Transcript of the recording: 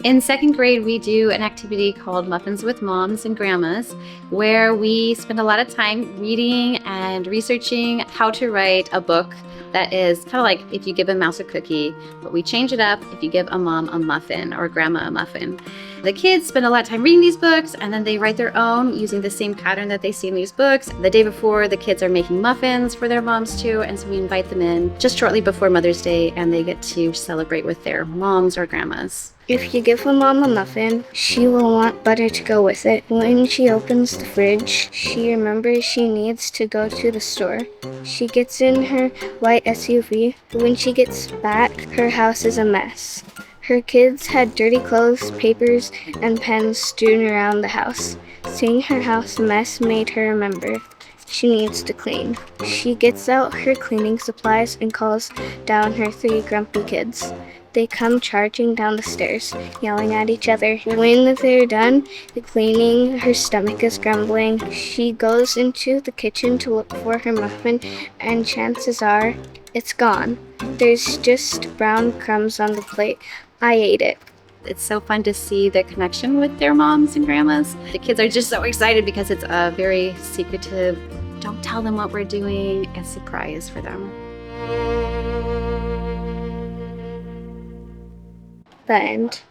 In second grade, we do an activity called Muffins with Moms and Grandmas, where we spend a lot of time reading and researching how to write a book that is kind of like if you give a mouse a cookie, but we change it up if you give a mom a muffin or grandma a muffin. The kids spend a lot of time reading these books, and then they write their own using the same pattern that they see in these books. The day before, the kids are making muffins for their moms too, and so we invite them in just shortly before Mother's Day, and they get to celebrate with their moms or grandmas. If you give a mom a muffin, she will want butter to go with it. When she opens the fridge, she remembers she needs to go to the store. She gets in her white SUV. When she gets back, her house is a mess. Her kids had dirty clothes, papers, and pens strewn around the house. Seeing her house a mess made her remember she needs to clean. She gets out her cleaning supplies and calls down her 3 grumpy kids. They come charging down the stairs, yelling at each other. When they're done cleaning, her stomach is grumbling. She goes into the kitchen to look for her muffin, and chances are it's gone. There's just brown crumbs on the plate. I ate it. It's so fun to see the connection with their moms and grandmas. The kids are just so excited because it's a very secretive, don't tell them what we're doing, a surprise for them. The end.